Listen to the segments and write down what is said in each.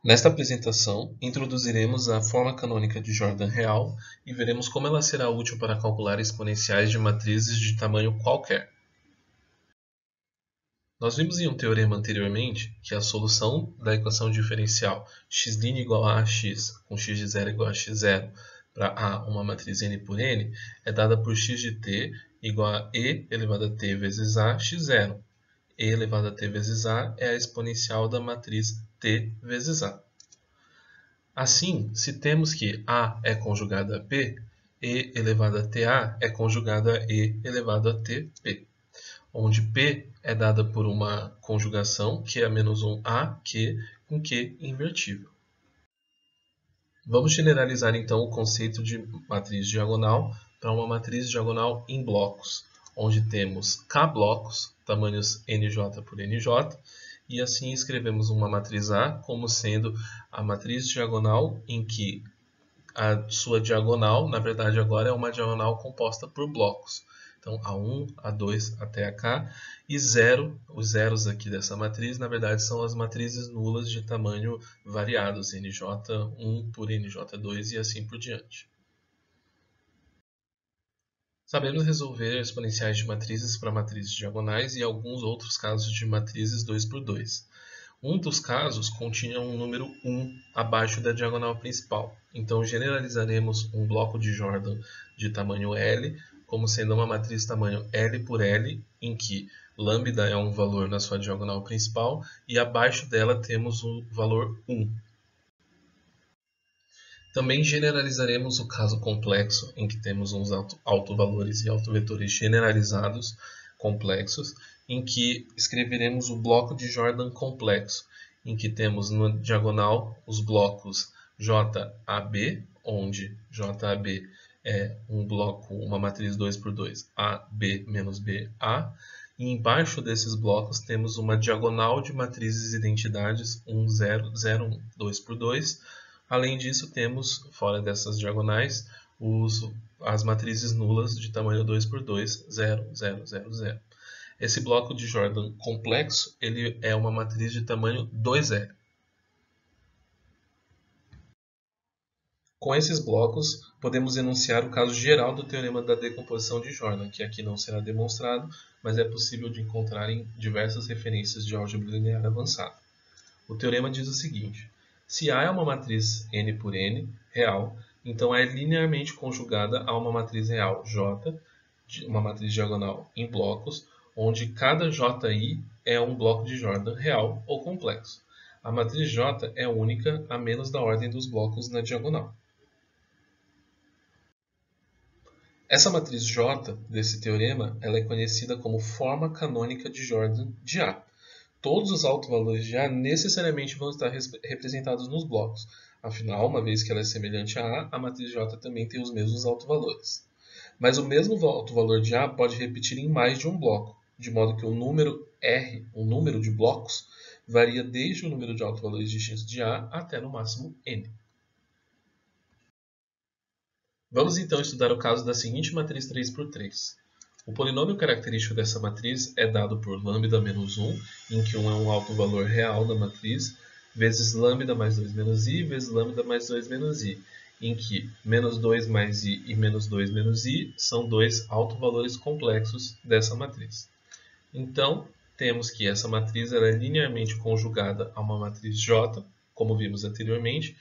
Nesta apresentação, introduziremos a forma canônica de Jordan real e veremos como ela será útil para calcular exponenciais de matrizes de tamanho qualquer. Nós vimos em um teorema anteriormente que a solução da equação diferencial x' igual a ax, com x de 0 igual a x0 para A, uma matriz n por n, é dada por x de t igual a e elevado a t vezes a x0. E elevado a t vezes a é a exponencial da matriz t vezes a. Assim, se temos que A é conjugada a P, E elevado a TA é conjugada a E elevado a TP, onde P é dada por uma conjugação que é menos um A, Q, com Q invertível. Vamos generalizar então o conceito de matriz diagonal para uma matriz diagonal em blocos, onde temos K blocos, tamanhos NJ por NJ, e assim escrevemos uma matriz A como sendo a matriz diagonal em que a sua diagonal, na verdade agora é uma diagonal composta por blocos. Então, A1, A2 até a K, e 0, os zeros aqui dessa matriz, na verdade são as matrizes nulas de tamanho variados, NJ1 por NJ2 e assim por diante. Sabemos resolver exponenciais de matrizes para matrizes diagonais e alguns outros casos de matrizes 2 por 2. Um dos casos continha um número 1 abaixo da diagonal principal. Então, generalizaremos um bloco de Jordan de tamanho L como sendo uma matriz tamanho L por L, em que lambda é um valor na sua diagonal principal e abaixo dela temos o valor 1. Também generalizaremos o caso complexo, em que temos uns autovalores e autovetores generalizados complexos, em que escreveremos o bloco de Jordan complexo, em que temos na diagonal os blocos JAB, onde JAB é um bloco, uma matriz 2 por 2, AB menos BA, e embaixo desses blocos temos uma diagonal de matrizes identidades 1, 0, 0, 1, 2 por 2. Além disso, temos, fora dessas diagonais, as matrizes nulas de tamanho 2 por 2, 0, 0, 0, 0. Esse bloco de Jordan complexo ele é uma matriz de tamanho 2L. Com esses blocos, podemos enunciar o caso geral do teorema da decomposição de Jordan, que aqui não será demonstrado, mas é possível de encontrar em diversas referências de álgebra linear avançada. O teorema diz o seguinte: se A é uma matriz n por n real, então é linearmente conjugada a uma matriz real J, uma matriz diagonal em blocos, onde cada Ji é um bloco de Jordan real ou complexo. A matriz J é única a menos da ordem dos blocos na diagonal. Essa matriz J desse teorema ela é conhecida como forma canônica de Jordan de A. Todos os autovalores de A necessariamente vão estar representados nos blocos. Afinal, uma vez que ela é semelhante a A, a matriz J também tem os mesmos autovalores. Mas o mesmo autovalor de A pode repetir em mais de um bloco, de modo que o número R, o número de blocos, varia desde o número de autovalores distintos de A até no máximo N. Vamos então estudar o caso da seguinte matriz 3 por 3. O polinômio característico dessa matriz é dado por lambda menos 1, em que 1 é um autovalor real da matriz, vezes lambda mais 2 menos i, vezes lambda mais 2 menos i, em que menos 2 mais i e menos 2 menos i são dois autovalores complexos dessa matriz. Então, temos que essa matriz ela é linearmente conjugada a uma matriz J, como vimos anteriormente,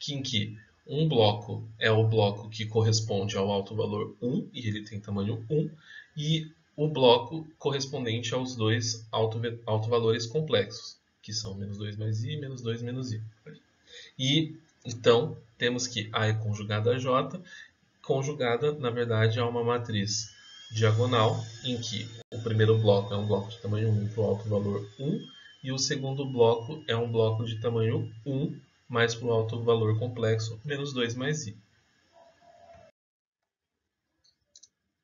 em que um bloco é o bloco que corresponde ao autovalor 1, e ele tem tamanho 1, e o bloco correspondente aos dois autovalores complexos, que são menos 2 mais i e menos 2 menos i. E, então, temos que A é conjugada a J, conjugada, na verdade, a uma matriz diagonal, em que o primeiro bloco é um bloco de tamanho 1 para o autovalor 1, e o segundo bloco é um bloco de tamanho 1 mais para o autovalor complexo, menos 2 mais i.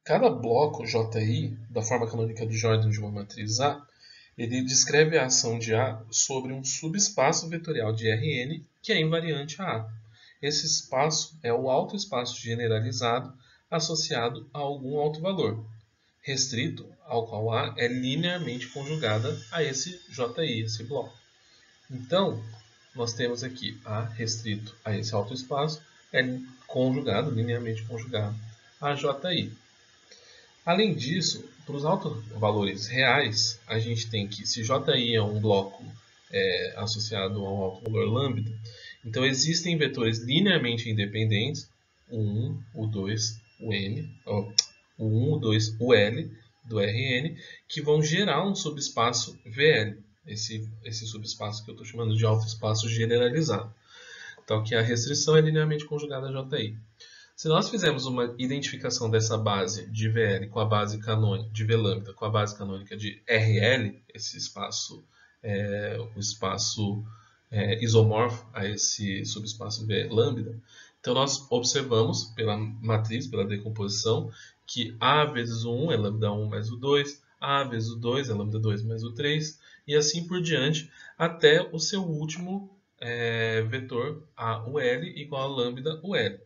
Cada bloco JI, da forma canônica de Jordan de uma matriz A, ele descreve a ação de A sobre um subespaço vetorial de Rn que é invariante a A. Esse espaço é o autoespaço generalizado associado a algum autovalor, restrito ao qual A é linearmente conjugada a esse JI, esse bloco. Então, nós temos aqui A restrito a esse autoespaço, L conjugado, linearmente conjugado, a JI. Além disso, para os autovalores reais, a gente tem que, se Ji é um bloco associado a um autovalor lambda, então existem vetores linearmente independentes, o 1, o 2, o N, o 1, o 2, o L do Rn, que vão gerar um subespaço VL, esse subespaço que eu estou chamando de autoespaço generalizado. Então aqui a restrição é linearmente conjugada a Ji. Se nós fizermos uma identificação dessa base de VL com a base canônica de V lambda com a base canônica de RL, esse espaço, o espaço isomorfo a esse subespaço V lambda, então nós observamos pela matriz, pela decomposição, que A vezes o 1 é lambda 1 mais o 2, A vezes o 2 é lambda 2 mais o 3, e assim por diante, até o seu último vetor AUL igual a lambda UL.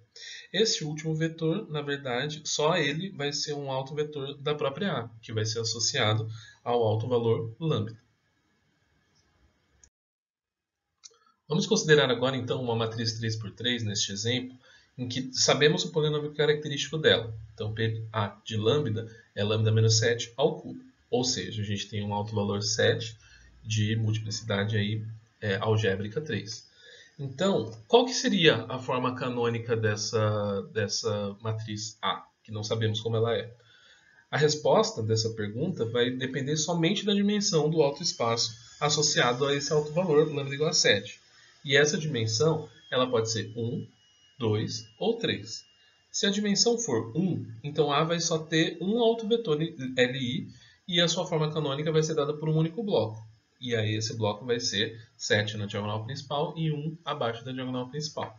Esse último vetor, na verdade, só ele vai ser um autovetor da própria A, que vai ser associado ao autovalor lambda. Vamos considerar agora, então, uma matriz 3×3 neste exemplo, em que sabemos o polinômio característico dela. Então, PA de lambda é lambda menos 7 ao cubo. Ou seja, a gente tem um autovalor 7 de multiplicidade aí, algébrica 3. Então, qual que seria a forma canônica dessa matriz A, que não sabemos como ela é? A resposta dessa pergunta vai depender somente da dimensão do autoespaço associado a esse autovalor, lambda igual a 7. E essa dimensão ela pode ser 1, 2 ou 3. Se a dimensão for 1, então A vai só ter um autovetor Li e a sua forma canônica vai ser dada por um único bloco. E aí esse bloco vai ser 7 na diagonal principal e 1 abaixo da diagonal principal.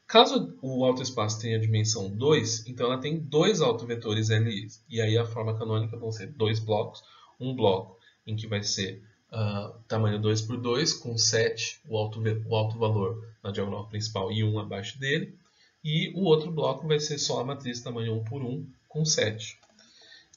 Caso o autoespaço tenha dimensão 2, então ela tem dois autovetores Li. E aí a forma canônica vão ser dois blocos. Um bloco em que vai ser tamanho 2 por 2, com 7, o autovalor na diagonal principal e 1 abaixo dele. E o outro bloco vai ser só a matriz tamanho 1 por 1, com 7.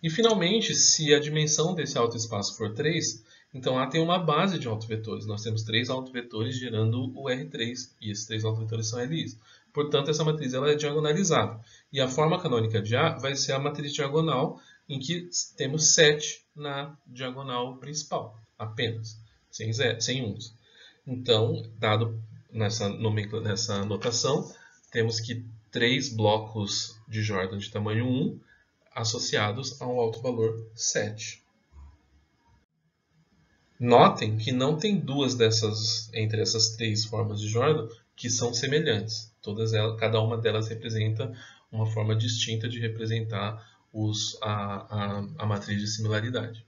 E finalmente, se a dimensão desse autoespaço for 3, então A tem uma base de autovetores. Nós temos 3 autovetores gerando o R3, e esses 3 autovetores são Lis. Portanto, essa matriz ela é diagonalizável. E a forma canônica de A vai ser a matriz diagonal, em que temos 7 na diagonal principal, apenas, sem uns. Então, dado nessa notação, temos que 3 blocos de Jordan de tamanho 1 associados a um autovalor 7. Notem que não tem duas entre essas 3 formas de Jordan que são semelhantes. Cada uma delas representa uma forma distinta de representar a matriz de similaridade.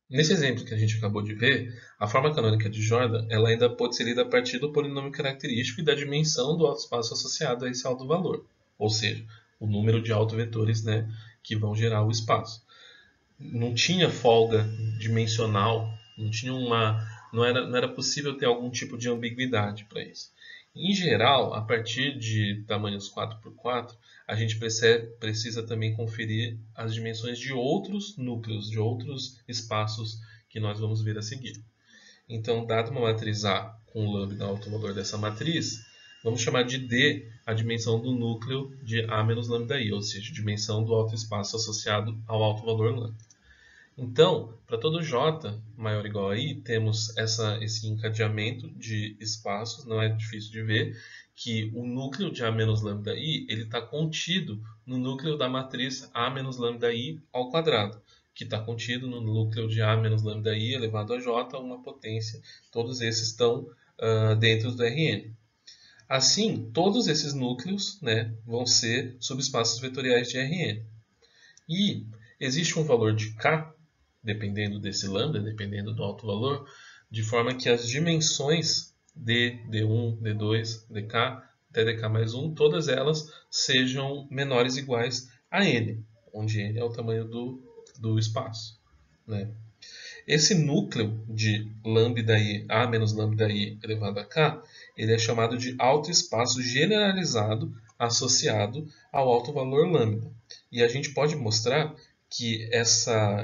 Nesse exemplo que a gente acabou de ver, a forma canônica de Jordan ela ainda pode ser lida a partir do polinômio característico e da dimensão do autoespaço associado a esse autovalor, ou seja, o número de autovetores, né, que vão gerar o espaço. Não tinha folga dimensional, não era possível ter algum tipo de ambiguidade para isso. Em geral, a partir de tamanhos 4×4, a gente precisa também conferir as dimensões de outros núcleos, de outros espaços que nós vamos ver a seguir. Então, dado uma matriz A com o lambda autovalor dessa matriz, vamos chamar de D a dimensão do núcleo de A menos lambda I, ou seja, a dimensão do autoespaço associado ao autovalor lambda. Então, para todo J maior ou igual a I, temos esse encadeamento de espaços, não é difícil de ver, que o núcleo de A menos lambda I está contido no núcleo da matriz A menos lambda I ao quadrado, que está contido no núcleo de A menos lambda I elevado a J, uma potência. Todos esses estão dentro do Rn. Assim, todos esses núcleos, né, vão ser subespaços vetoriais de Rn. E existe um valor de K, dependendo desse lambda, dependendo do autovalor, de forma que as dimensões D, D1, D2, dk, até dk mais 1, todas elas sejam menores ou iguais a n, onde n é o tamanho do espaço, né? Esse núcleo de lambda i, A menos lambda i elevado a k, ele é chamado de autoespaço generalizado associado ao autovalor lambda. E a gente pode mostrar que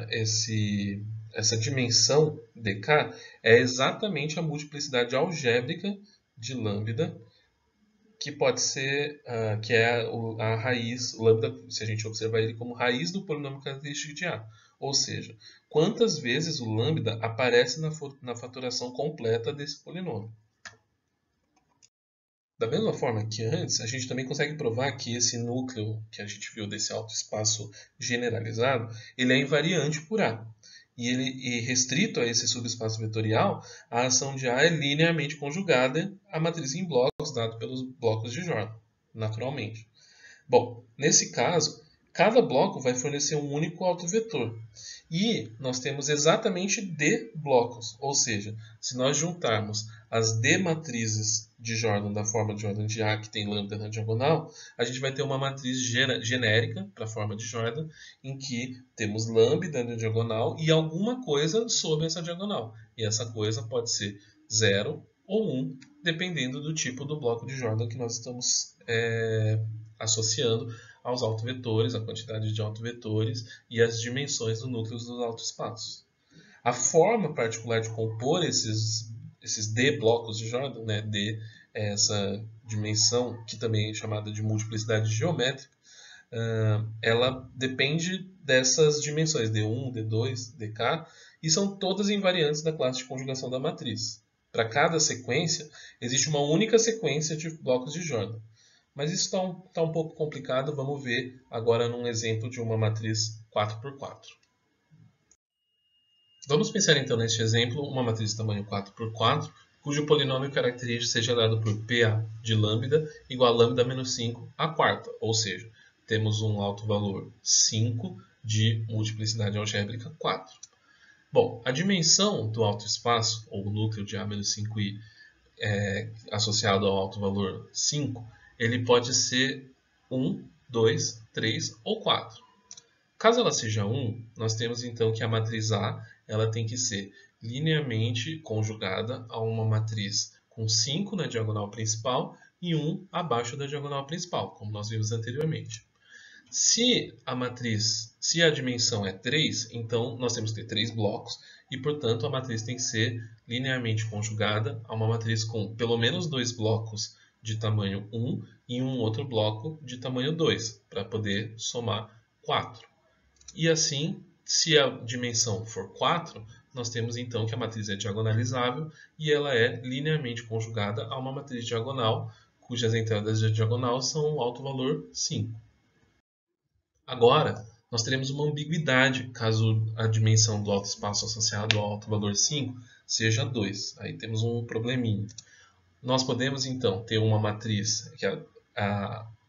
esse essa dimensão dk é exatamente a multiplicidade algébrica de lambda, que pode ser, que é a raiz, o lambda, se a gente observar ele como raiz do polinômio característico de A. Ou seja, quantas vezes o lambda aparece na fatoração completa desse polinômio. Da mesma forma que antes, a gente também consegue provar que esse núcleo que a gente viu desse autoespaço generalizado, ele é invariante por A. E restrito a esse subespaço vetorial, a ação de A é linearmente conjugada à matriz em blocos, dado pelos blocos de Jordan, naturalmente. Bom, nesse caso, cada bloco vai fornecer um único autovetor. E nós temos exatamente D blocos, ou seja, se nós juntarmos as D matrizes de Jordan da forma de Jordan de A, que tem lambda na diagonal, a gente vai ter uma matriz genérica para a forma de Jordan, em que temos lambda na diagonal e alguma coisa sobre essa diagonal. E essa coisa pode ser 0 ou 1, dependendo do tipo do bloco de Jordan que nós estamos associando aos autovetores, a quantidade de autovetores e as dimensões do núcleo dos autoespaços. A forma particular de compor esses D blocos de Jordan, né, D é essa dimensão que também é chamada de multiplicidade geométrica, ela depende dessas dimensões D1, D2, DK, e são todas invariantes da classe de conjugação da matriz. Para cada sequência, existe uma única sequência de blocos de Jordan. Mas isso está um pouco complicado, vamos ver agora num exemplo de uma matriz 4x4. Vamos pensar então neste exemplo, uma matriz de tamanho 4x4, cujo polinômio característico seja dado por PA de lambda igual a lambda menos 5 à quarta, ou seja, temos um alto valor 5 de multiplicidade algébrica 4. Bom, a dimensão do autoespaço, ou núcleo de A menos 5i, associado ao alto valor 5, ele pode ser 1, 2, 3 ou 4. Caso ela seja 1, nós temos então que a matriz A ela tem que ser linearmente conjugada a uma matriz com 5 na diagonal principal e 1 abaixo da diagonal principal, como nós vimos anteriormente. Se a dimensão é 3, então nós temos que ter 3 blocos e, portanto, a matriz tem que ser linearmente conjugada a uma matriz com pelo menos 2 blocos de tamanho 1 e um outro bloco de tamanho 2, para poder somar 4. E assim, se a dimensão for 4, nós temos então que a matriz é diagonalizável e ela é linearmente conjugada a uma matriz diagonal, cujas entradas de diagonal são o alto valor 5. Agora, nós teremos uma ambiguidade caso a dimensão do autoespaço associado ao alto valor 5 seja 2. Aí temos um probleminha. Nós podemos, então, ter uma matriz que é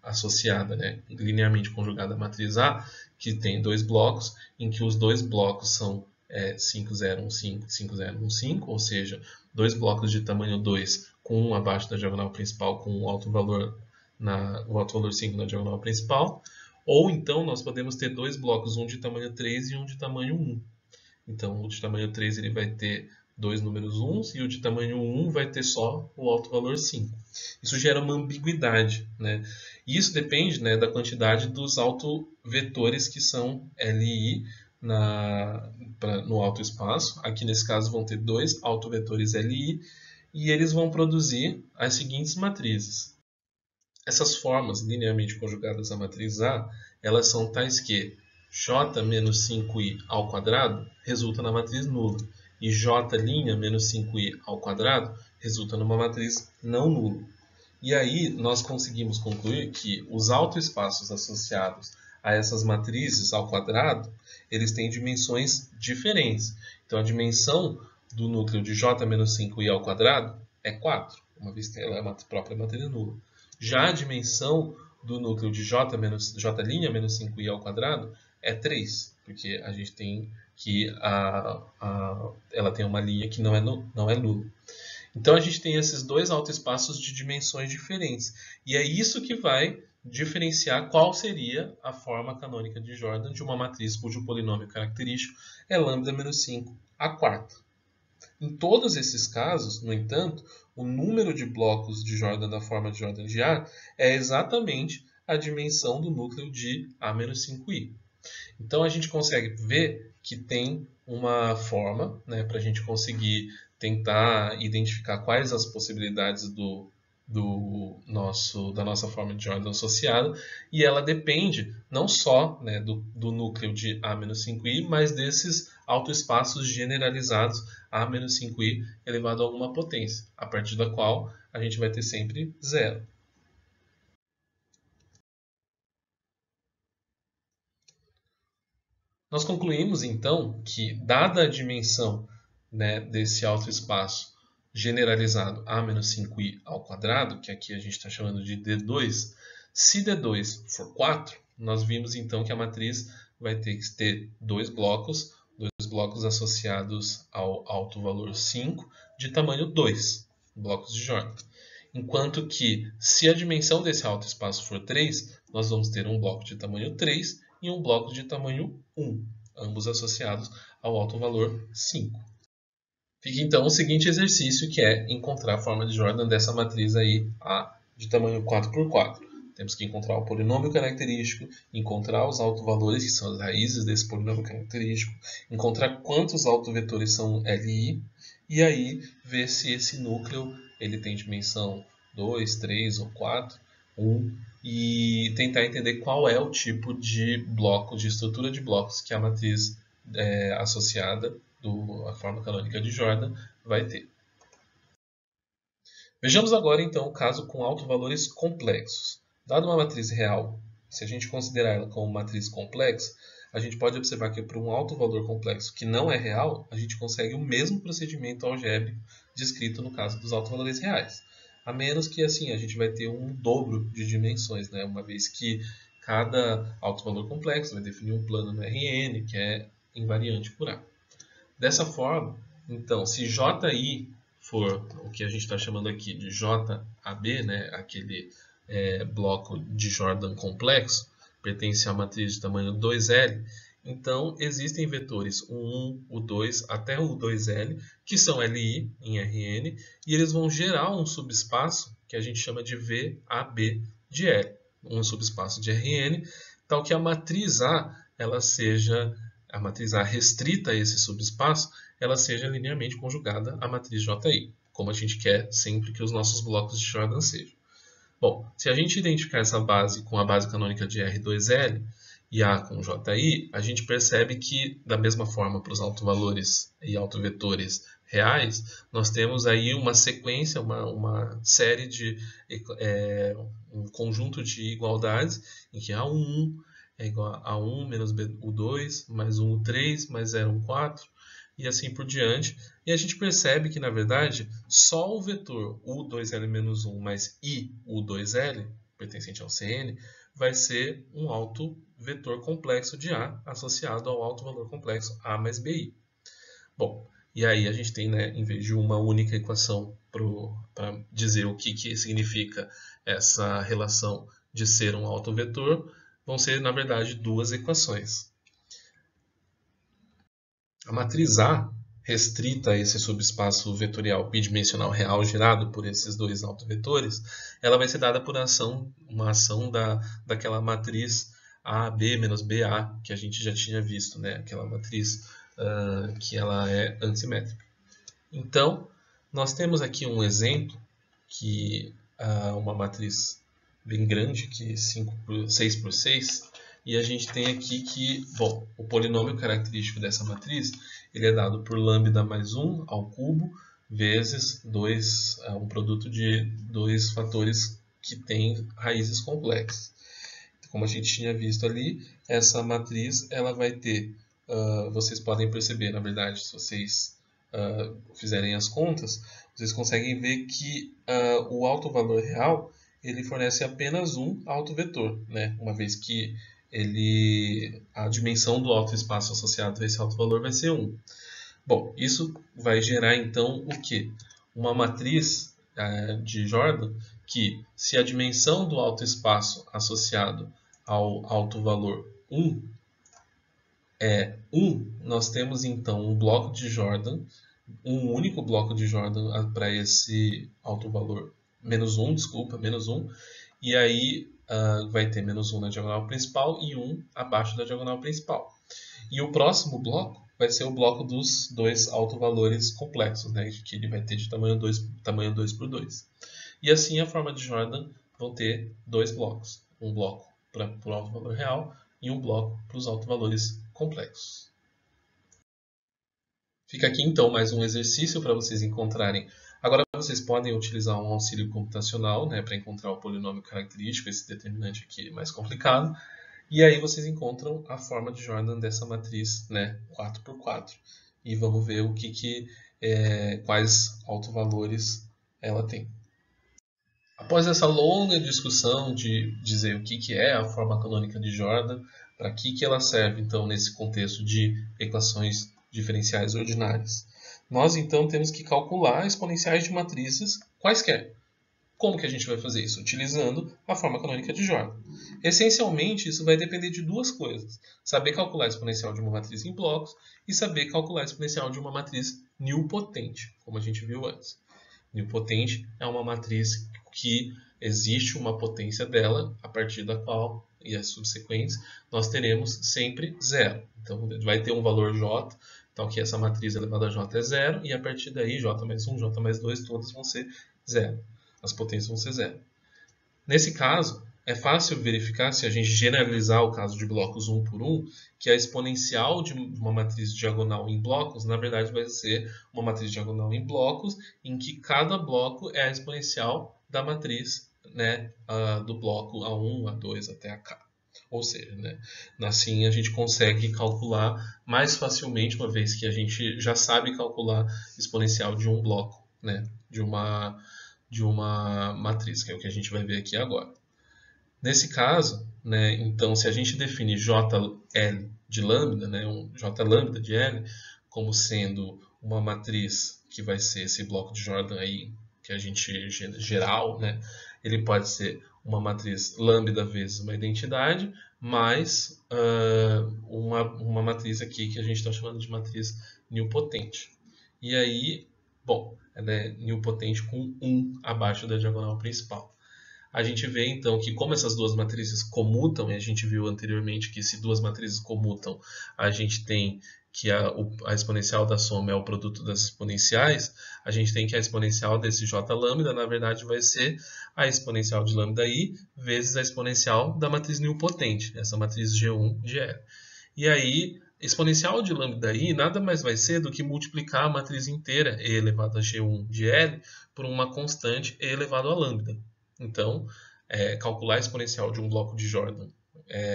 associada, né, linearmente conjugada à matriz A, que tem 2 blocos, em que os 2 blocos são 5, 0, 1, 5, 5, 0, 1, 5, ou seja, 2 blocos de tamanho 2 com um abaixo da diagonal principal com o alto valor 5 na diagonal principal. Ou então nós podemos ter 2 blocos, um de tamanho 3 e um de tamanho 1. Então o de tamanho 3 ele vai ter 2 números 1 e o de tamanho 1 vai ter só o alto valor 5. Isso gera uma ambiguidade, né? E isso depende, né, da quantidade dos autovetores que são LI no autoespaço. Aqui nesse caso vão ter 2 autovetores LI e eles vão produzir as seguintes matrizes. Essas formas linearmente conjugadas à matriz A, elas são tais que j menos 5i ao quadrado resulta na matriz nula e j' menos 5i ao quadrado resulta numa matriz não nula. E aí nós conseguimos concluir que os autoespaços associados a essas matrizes ao quadrado, eles têm dimensões diferentes. Então a dimensão do núcleo de j menos 5i ao quadrado é 4, uma vez que ela é a própria matriz nula. Já a dimensão do núcleo de j' menos 5i ao quadrado é 3, porque a gente tem que ela tem uma linha que não é nula. Então a gente tem esses dois autoespaços de dimensões diferentes. E é isso que vai diferenciar qual seria a forma canônica de Jordan de uma matriz cujo polinômio característico é lambda menos 5 à quarta. Em todos esses casos, no entanto, o número de blocos de Jordan da forma de Jordan de A é exatamente a dimensão do núcleo de A menos 5i. Então a gente consegue ver que tem uma forma, né, para a gente conseguir tentar identificar quais as possibilidades da nossa forma de Jordan associada, e ela depende não só, né, do núcleo de A-5i, mas desses autoespaços generalizados A-5i elevado a alguma potência, a partir da qual a gente vai ter sempre zero. Nós concluímos, então, que, dada a dimensão, né, desse autoespaço generalizado A-5i ao quadrado, que aqui a gente está chamando de D2, se D2 for 4, nós vimos então que a matriz vai ter que ter dois blocos associados ao alto valor 5, de tamanho 2, blocos de Jordan. Enquanto que, se a dimensão desse autoespaço for 3, nós vamos ter um bloco de tamanho 3 e um bloco de tamanho 1, ambos associados ao alto valor 5. Fica então o seguinte exercício, que é encontrar a forma de Jordan dessa matriz aí, A de tamanho 4×4. Temos que encontrar o polinômio característico, encontrar os autovalores, que são as raízes desse polinômio característico, encontrar quantos autovetores são Li, e aí ver se esse núcleo ele tem dimensão 2, 3 ou 4, 1, e tentar entender qual é o tipo de bloco, de estrutura de blocos que a matriz associada à forma canônica de Jordan vai ter. Vejamos agora então o caso com autovalores complexos. Dada uma matriz real, se a gente considerar ela como matriz complexa, a gente pode observar que para um autovalor complexo que não é real, a gente consegue o mesmo procedimento algébrico descrito no caso dos autovalores reais. A menos que assim a gente vai ter um dobro de dimensões, né? Uma vez que cada autovalor complexo vai definir um plano no Rn, que é invariante por A. Dessa forma, então, se Ji for o que a gente está chamando aqui de JAB, né, aquele bloco de Jordan complexo, pertence à matriz de tamanho 2L, então existem vetores o 1, o 2 até o 2L, que são Li em Rn, e eles vão gerar um subespaço que a gente chama de VAB de L, um subespaço de Rn, tal que a matriz A ela seja a matriz A restrita a esse subespaço, ela seja linearmente conjugada à matriz Ji, como a gente quer sempre que os nossos blocos de Jordan sejam. Bom, se a gente identificar essa base com a base canônica de R2L e A com Ji, a gente percebe que, da mesma forma para os autovalores e autovetores reais, nós temos aí uma sequência, uma série de um conjunto de igualdades em que A1 é igual a 1 menos U2, mais 1 U3, mais 0 U4, e assim por diante. E a gente percebe que, na verdade, só o vetor U2L-1 mais I U2L, pertencente ao Cn, vai ser um autovetor complexo de A associado ao autovalor complexo A mais BI. Bom, e aí a gente tem, né, em vez de uma única equação para dizer o que significa essa relação de ser um autovetor, vão ser, na verdade, duas equações. A matriz A, restrita a esse subespaço vetorial bidimensional real gerado por esses dois autovetores, ela vai ser dada por uma ação daquela matriz AB menos BA, que a gente já tinha visto, né? Aquela matriz que ela é antissimétrica. Então, nós temos aqui um exemplo que uma matriz bem grande, que 6 por 6, e a gente tem aqui que, bom, o polinômio característico dessa matriz ele é dado por lambda mais 1 ao cubo vezes um produto de dois fatores que têm raízes complexas. Como a gente tinha visto ali, essa matriz ela vai ter, vocês podem perceber, na verdade, se vocês fizerem as contas, vocês conseguem ver que o autovalor real ele fornece apenas um autovetor, né? Uma vez que a dimensão do autoespaço associado a esse autovalor vai ser 1. Bom, isso vai gerar então o quê? Uma matriz de Jordan que, se a dimensão do autoespaço associado ao autovalor 1 é 1, nós temos então um bloco de Jordan, um único bloco de Jordan para esse autovalor menos 1, e aí vai ter menos 1 na diagonal principal e 1 abaixo da diagonal principal. E o próximo bloco vai ser o bloco dos dois autovalores complexos, né, que ele vai ter de tamanho 2 por 2. E assim a forma de Jordan vão ter dois blocos. Um bloco para o autovalor real e um bloco para os autovalores complexos. Fica aqui então mais um exercício para vocês encontrarem. Agora vocês podem utilizar um auxílio computacional, né, para encontrar o polinômio característico, esse determinante aqui mais complicado. E aí vocês encontram a forma de Jordan dessa matriz, né, 4x4. E vamos ver quais autovalores ela tem. Após essa longa discussão de dizer o que é a forma canônica de Jordan, para que ela serve então nesse contexto de equações diferenciais ordinárias, nós então temos que calcular exponenciais de matrizes quaisquer. Como que a gente vai fazer isso? Utilizando a forma canônica de Jordan. Essencialmente, isso vai depender de duas coisas. Saber calcular a exponencial de uma matriz em blocos e saber calcular a exponencial de uma matriz nilpotente, como a gente viu antes. Nilpotente é uma matriz que existe uma potência dela, a partir da qual, e as subsequentes, nós teremos sempre zero. Então, vai ter um valor j, então que essa matriz elevada a j é zero, e a partir daí, j mais 1, j mais 2, todas vão ser zero. As potências vão ser zero. Nesse caso, é fácil verificar, se a gente generalizar o caso de blocos 1 por 1, que a exponencial de uma matriz diagonal em blocos, na verdade, vai ser uma matriz diagonal em blocos, em que cada bloco é a exponencial da matriz, né, do bloco A1, A2 até a K. Ou seja, né, assim a gente consegue calcular mais facilmente, uma vez que a gente já sabe calcular exponencial de um bloco, né, de uma matriz, que é o que a gente vai ver aqui agora. Nesse caso, né, então, se a gente define JL de lambda, né, um J lambda de L, como sendo uma matriz que vai ser esse bloco de Jordan aí, que a gente geral, né, ele pode ser uma matriz lambda vezes uma identidade, mais uma matriz aqui que a gente está chamando de matriz nilpotente. E aí, bom, ela é nilpotente com 1 abaixo da diagonal principal. A gente vê então que como essas duas matrizes comutam, e a gente viu anteriormente que se duas matrizes comutam, a gente tem que a exponencial da soma é o produto das exponenciais, a gente tem que a exponencial desse j lambda, na verdade, vai ser a exponencial de lambda i vezes a exponencial da matriz nilpotente, essa matriz G1 de L. E aí, exponencial de lambda i nada mais vai ser do que multiplicar a matriz inteira e elevado a G1 de L por uma constante e elevado a lambda. Então, calcular a exponencial de um bloco de Jordan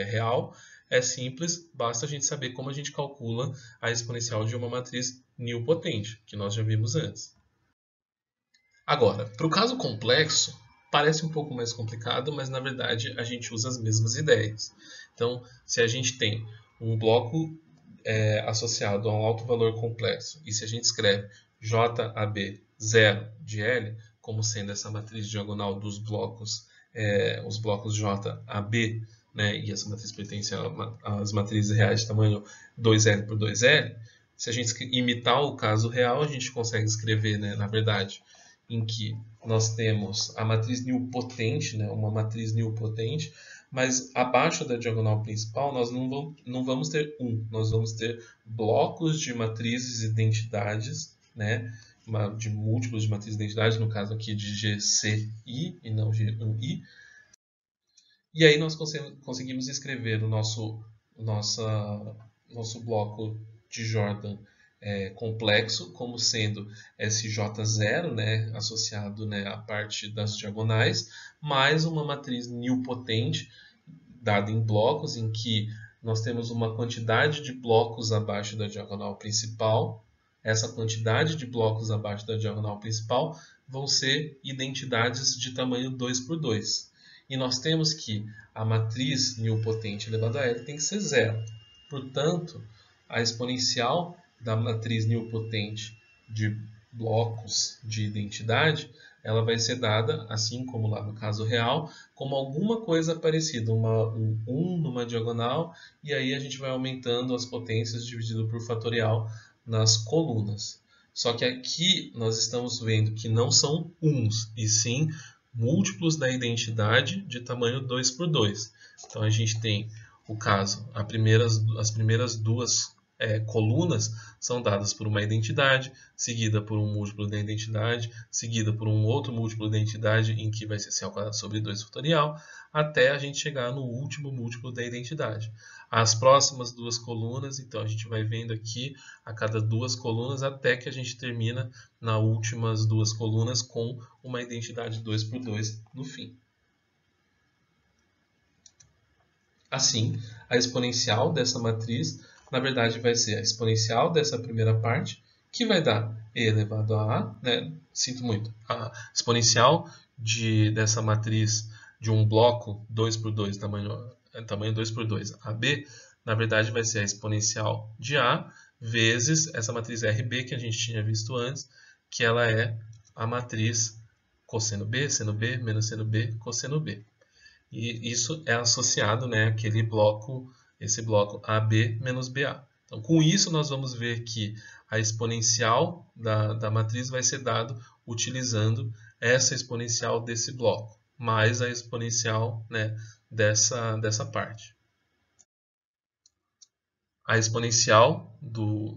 real é simples, basta a gente saber como a gente calcula a exponencial de uma matriz nilpotente, que nós já vimos antes. Agora, para o caso complexo, parece um pouco mais complicado, mas na verdade a gente usa as mesmas ideias. Então, se a gente tem um bloco associado a um alto valor complexo, e se a gente escreve JAB 0 de L, como sendo essa matriz diagonal dos blocos, os blocos JAB, né, e essa matriz pertence às matrizes reais de tamanho 2L por 2L, se a gente imitar o caso real, a gente consegue escrever, né, na verdade, em que nós temos a matriz nilpotente, né, uma matriz nilpotente, mas abaixo da diagonal principal nós não vamos ter nós vamos ter blocos de matrizes identidades, né, de múltiplos de matrizes identidade, no caso aqui de GCI e não G1I. E aí nós conseguimos escrever o nosso bloco de Jordan complexo como sendo SJ0, né, associado, né, à parte das diagonais, mais uma matriz nilpotente dada em blocos, em que nós temos uma quantidade de blocos abaixo da diagonal principal. Essa quantidade de blocos abaixo da diagonal principal vão ser identidades de tamanho 2 por 2. E nós temos que a matriz nilpotente elevada a L tem que ser zero. Portanto, a exponencial da matriz nilpotente de blocos de identidade, ela vai ser dada, assim como lá no caso real, como alguma coisa parecida, um 1 numa diagonal, e aí a gente vai aumentando as potências dividido por fatorial nas colunas. Só que aqui nós estamos vendo que não são uns, e sim múltiplos da identidade de tamanho 2 por 2. Então a gente tem o caso, as primeiras duas colunas são dadas por uma identidade, seguida por um múltiplo da identidade, seguida por um outro múltiplo da identidade em que vai ser C ao quadrado sobre 2 fatorial, até a gente chegar no último múltiplo da identidade. As próximas duas colunas, então a gente vai vendo aqui a cada duas colunas até que a gente termina nas últimas duas colunas com uma identidade 2 por 2 no fim. Assim, a exponencial dessa matriz, na verdade, vai ser a exponencial dessa primeira parte, que vai dar e elevado a a, né? Sinto muito, a exponencial dessa matriz de um bloco 2 por 2, tamanho 2 por 2, AB, na verdade, vai ser a exponencial de a vezes essa matriz RB que a gente tinha visto antes, que ela é a matriz cosseno B, seno B, menos seno B, cosseno B. E isso é associado, né, esse bloco AB menos BA. Então, com isso, nós vamos ver que a exponencial da matriz vai ser dado utilizando essa exponencial desse bloco, mais a exponencial, né, dessa parte. A exponencial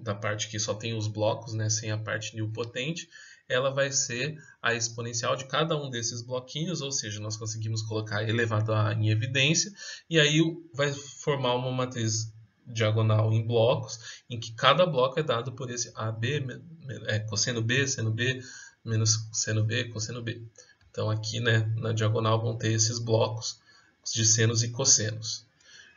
da parte que só tem os blocos, né, sem a parte nilpotente, ela vai ser a exponencial de cada um desses bloquinhos, ou seja, nós conseguimos colocar elevado a em evidência, e aí vai formar uma matriz diagonal em blocos, em que cada bloco é dado por esse AB, cosseno B, seno B, menos seno B, cosseno B. Então aqui, né, na diagonal vão ter esses blocos de senos e cossenos.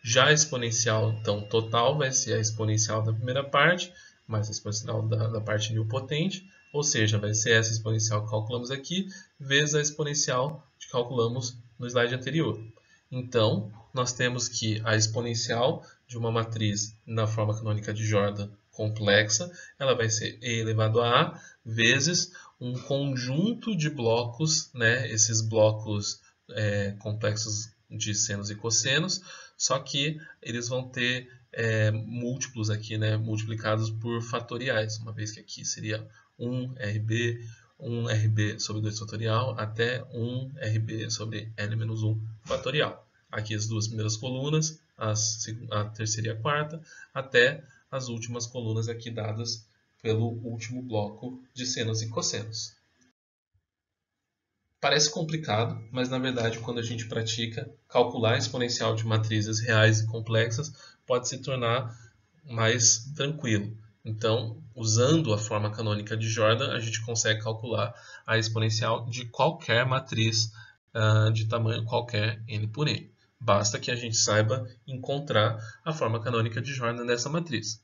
Já a exponencial, então, total vai ser a exponencial da primeira parte, mais a exponencial da parte nilpotente, ou seja, vai ser essa exponencial que calculamos aqui, vezes a exponencial que calculamos no slide anterior. Então, nós temos que a exponencial de uma matriz na forma canônica de Jordan complexa, ela vai ser e elevado a a vezes um conjunto de blocos, né, esses blocos complexos de senos e cossenos, só que eles vão ter múltiplos aqui, né, multiplicados por fatoriais, uma vez que aqui seria 1RB sobre 2 fatorial até 1RB sobre N-1 fatorial. Aqui as duas primeiras colunas, a terceira e a quarta, até as últimas colunas aqui dadas pelo último bloco de senos e cossenos. Parece complicado, mas na verdade quando a gente pratica, calcular a exponencial de matrizes reais e complexas pode se tornar mais tranquilo. Então, usando a forma canônica de Jordan, a gente consegue calcular a exponencial de qualquer matriz de tamanho qualquer n por n. Basta que a gente saiba encontrar a forma canônica de Jordan dessa matriz.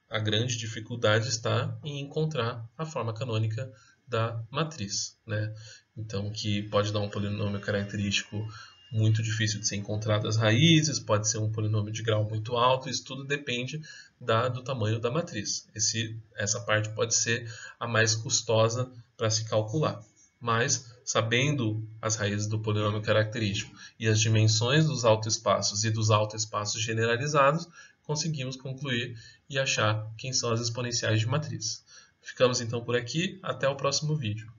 A grande dificuldade está em encontrar a forma canônica da matriz, né? Então, que pode dar um polinômio característico muito difícil de ser encontrado as raízes, pode ser um polinômio de grau muito alto, isso tudo depende do tamanho da matriz. Essa parte pode ser a mais custosa para se calcular. Mas, sabendo as raízes do polinômio característico e as dimensões dos autoespaços e dos autoespaços generalizados, conseguimos concluir e achar quem são as exponenciais de matriz. Ficamos então por aqui, até o próximo vídeo.